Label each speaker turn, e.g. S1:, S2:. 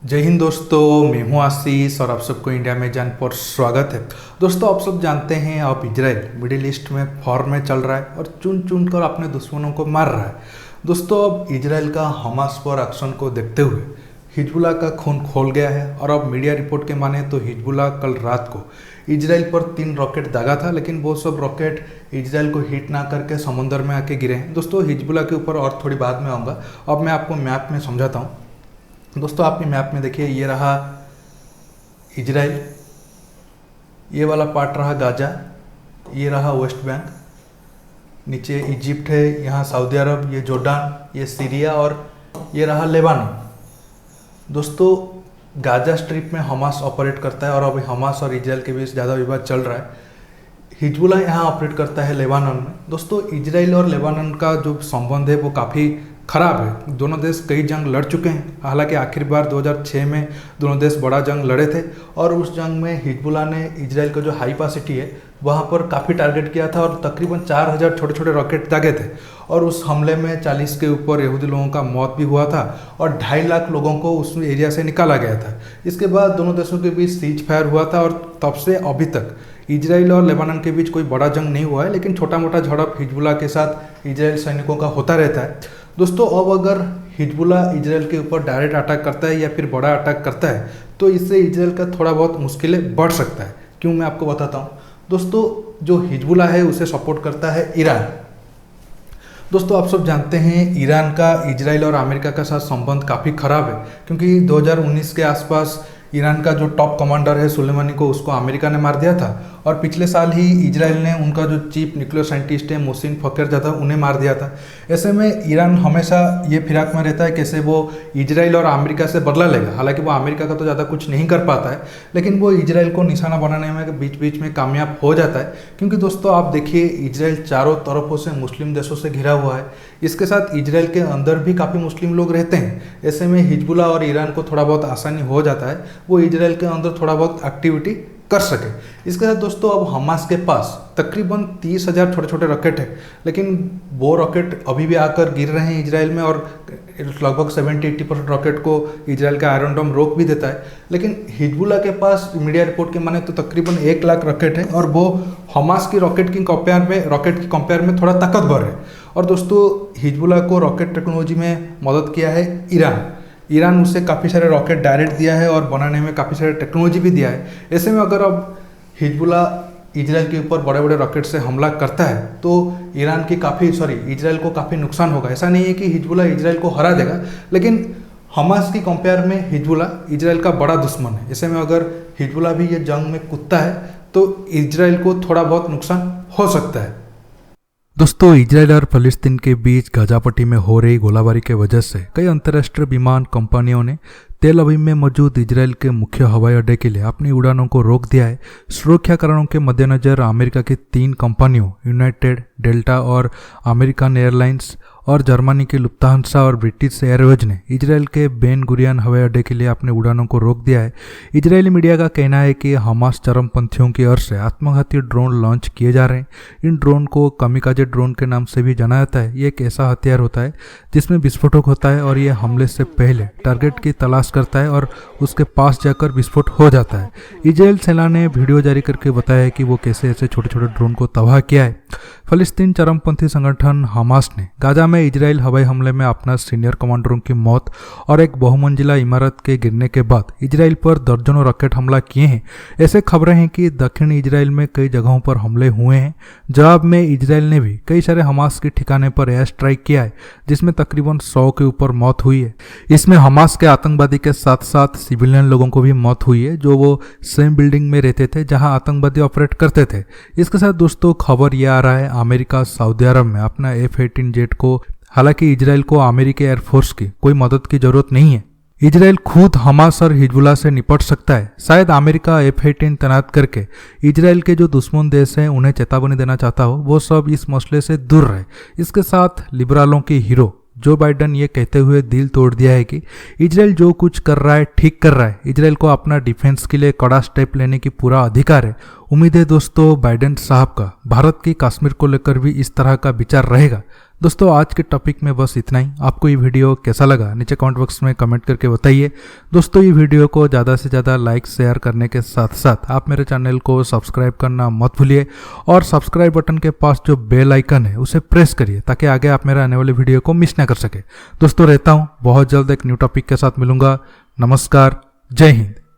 S1: जय हिंद दोस्तों, मैं हूं आशीष और आप सबको इंडिया में जान पर स्वागत है। दोस्तों, आप सब जानते हैं अब इजराइल मिडिल ईस्ट में फॉर्म में चल रहा है और चुन चुन कर अपने दुश्मनों को मार रहा है। दोस्तों, अब इजराइल का हमास पर एक्शन को देखते हुए हिजबुल्लाह का खून खोल गया है और अब मीडिया रिपोर्ट के माने तो हिजबुल्लाह कल रात को इजराइल पर 3 रॉकेट दागा था, लेकिन वो सब रॉकेट इजराइल को हिट ना करके समुंदर में आके गिरे हैं। दोस्तों, हिजबुल्लाह के ऊपर और थोड़ी बाद में आऊँगा। अब मैं आपको मैप में समझाता हूँ। दोस्तों, आपके मैप में देखिए, ये रहा इजराइल, ये वाला पार्ट रहा गाजा, ये रहा वेस्ट बैंक, नीचे इजिप्ट है, यहाँ सऊदी अरब, ये जॉर्डन, ये सीरिया और ये रहा लेबानन। दोस्तों, गाजा स्ट्रिप में हमास ऑपरेट करता है और अभी हमास और इजराइल के बीच ज़्यादा विवाद चल रहा है। हिजबुल्लाह यहाँ ऑपरेट करता है लेबानन में। दोस्तों, इजराइल और लेबानन का जो संबंध है वो काफ़ी खराब है। दोनों देश कई जंग लड़ चुके हैं। हालांकि आखिर बार 2006 में दोनों देश बड़ा जंग लड़े थे और उस जंग में हिजबुल्लाह ने इजराइल का जो हाई पास सिटी है वहाँ पर काफ़ी टारगेट किया था और तकरीबन 4000 छोटे छोटे रॉकेट दागे थे और उस हमले में 40 के ऊपर यहूदी लोगों का मौत भी हुआ था और 2.5 लाख लोगों को उस एरिया से निकाला गया था। इसके बाद दोनों देशों के बीच सीज फायर हुआ था और तब से अभी तक इजराइल और लेबानन के बीच कोई बड़ा जंग नहीं हुआ है, लेकिन छोटा मोटा झड़प हिजबुल्लाह के साथ इजराइल सैनिकों का होता रहता है। दोस्तों, अब अगर हिजबुल्लाह इजराइल के ऊपर डायरेक्ट अटैक करता है या फिर बड़ा अटैक करता है तो इससे इजराइल का थोड़ा बहुत मुश्किलें बढ़ सकता है। क्यों, मैं आपको बताता हूँ। दोस्तों, जो हिजबुल्लाह है उसे सपोर्ट करता है ईरान। दोस्तों, आप सब जानते हैं ईरान का इजराइल और अमेरिका के साथ संबंध काफ़ी ख़राब है, क्योंकि 2019 के आसपास ईरान का जो टॉप कमांडर है सुलेमानी को, उसको अमेरिका ने मार दिया था और पिछले साल ही इजराइल ने उनका जो चीफ न्यूक्लियर साइंटिस्ट है मोहसिन फखरजादा, उन्हें मार दिया था। ऐसे में ईरान हमेशा ये फिराक में रहता है कैसे वो इजराइल और अमेरिका से बदला लेगा। हालांकि वो अमेरिका का तो ज़्यादा कुछ नहीं कर पाता है, लेकिन वो इजराइल को निशाना बनाने में बीच बीच में कामयाब हो जाता है। क्योंकि दोस्तों, आप देखिए, इजराइल चारों तरफों से मुस्लिम देशों से घिरा हुआ है। इसके साथ इजराइल के अंदर भी काफ़ी मुस्लिम लोग रहते हैं। ऐसे में हिजबुल्लाह और ईरान को थोड़ा बहुत आसानी हो जाता है वो इजराइल के अंदर थोड़ा बहुत एक्टिविटी कर सके। इसके साथ दोस्तों, अब हमास के पास तकरीबन 30,000 छोटे छोटे रॉकेट है, लेकिन वो रॉकेट अभी भी आकर गिर रहे हैं इजराइल में और लगभग 70-80% रॉकेट को इजराइल का आयरन डोम रोक भी देता है। लेकिन हिजबुल्लाह के पास मीडिया रिपोर्ट के माने तो तकरीबन 1 लाख रॉकेट है और वो हमास की रॉकेट की कंपेयर में थोड़ा ताकतवर है। और दोस्तों, हिजबुल्लाह को रॉकेट टेक्नोलॉजी में मदद किया है ईरान उसे काफ़ी सारे रॉकेट डायरेक्ट दिया है और बनाने में काफ़ी सारे टेक्नोलॉजी भी दिया है। ऐसे में अगर अब हिजबुल्लाह इजराइल के ऊपर बड़े बड़े रॉकेट से हमला करता है तो इजराइल को काफ़ी नुकसान होगा। ऐसा नहीं है कि हिजबुल्लाह इजराइल को हरा देगा, लेकिन हमास की कंपेयर में हिजबुल्लाह इजराइल का बड़ा दुश्मन है। ऐसे में अगर हिजबुल्लाह भी ये जंग में कूदता है तो इजराइल को थोड़ा बहुत नुकसान हो सकता है।
S2: दोस्तों, इजराइल और फलस्तीन के बीच गाजा पट्टी में हो रही गोलाबारी के वजह से कई अंतर्राष्ट्रीय विमान कंपनियों ने तेल अवीव में मौजूद इजराइल के मुख्य हवाई अड्डे के लिए अपनी उड़ानों को रोक दिया है। सुरक्षा कारणों के मद्देनजर अमेरिका की 3 कंपनियों यूनाइटेड, डेल्टा और अमेरिकन एयरलाइंस और जर्मनी के लुफ्तांसा और ब्रिटिश एयरवेज ने इजराइल के बेन गुरियन हवाई अड्डे के लिए अपने उड़ानों को रोक दिया है। इजरायली मीडिया का कहना है कि हमास चरमपंथियों की ओर से आत्मघाती ड्रोन लॉन्च किए जा रहे हैं। इन ड्रोन को कामिकाजे ड्रोन के नाम से भी जाना जाता है। ये एक ऐसा हथियार होता है जिसमें विस्फोटक होता है और ये हमले से पहले टारगेट की तलाश करता है और उसके पास जाकर विस्फोट हो जाता है। इजराइल सेना ने वीडियो जारी करके बताया कि वो कैसे ऐसे छोटे छोटे ड्रोन को तबाह किया है। फलस्तीन चरमपंथी संगठन हमास ने गाजा में इजराइल हवाई हमले में अपना सीनियर कमांडरों की मौत और एक बहुमंजिला इमारत के गिरने के बाद इजराइल पर दर्जनों रॉकेट हमला किए हैं। ऐसे खबरें हैं कि दक्षिण इजराइल में कई जगहों पर हमले हुए हैं। जवाब में इजराइल ने भी कई सारे हमास के ठिकाने पर एयर स्ट्राइक किया है, जिसमें तकरीबन 100 के ऊपर मौत हुई है। इसमें हमास के आतंकवादी के साथ साथ सिविलियन लोगों को भी मौत हुई है, जो वो सेम बिल्डिंग में रहते थे जहां आतंकवादी ऑपरेट करते थे। इसके साथ दोस्तों, खबर यह आ रहा है अमेरिका सऊदी अरब में अपना F-18 जेट को, हालांकि इजराइल को अमेरिकी एयरफोर्स की कोई मदद की जरूरत नहीं है। इजराइल खुद हमास और हिजबुल्लाह से निपट सकता है। शायद अमेरिका F-18 तैनात करके इजराइल के जो दुश्मन देश हैं उन्हें चेतावनी देना चाहता हो, वो सब इस मसले से दूर रहे। इसके साथ लिबरलों के हीरो जो बाइडन ये कहते हुए दिल तोड़ दिया है कि इजराइल जो कुछ कर रहा है ठीक कर रहा है, इजराइल को अपना डिफेंस के लिए कड़ा स्टेप लेने की पूरा अधिकार है। उम्मीद है दोस्तों बाइडेन साहब का भारत की कश्मीर को लेकर भी इस तरह का विचार रहेगा। दोस्तों आज के टॉपिक में बस इतना ही। आपको ये वीडियो कैसा लगा नीचे कमेंट बॉक्स में कमेंट करके बताइए। दोस्तों ये वीडियो को ज़्यादा से ज़्यादा लाइक शेयर करने के साथ साथ आप मेरे चैनल को सब्सक्राइब करना मत भूलिए और सब्सक्राइब बटन के पास जो बेल आइकन है उसे प्रेस करिए ताकि आगे आप मेरे आने वाले वीडियो को मिस ना कर सके। दोस्तों रहता हूँ, बहुत जल्द एक न्यू टॉपिक के साथ मिलूंगा। नमस्कार, जय हिंद।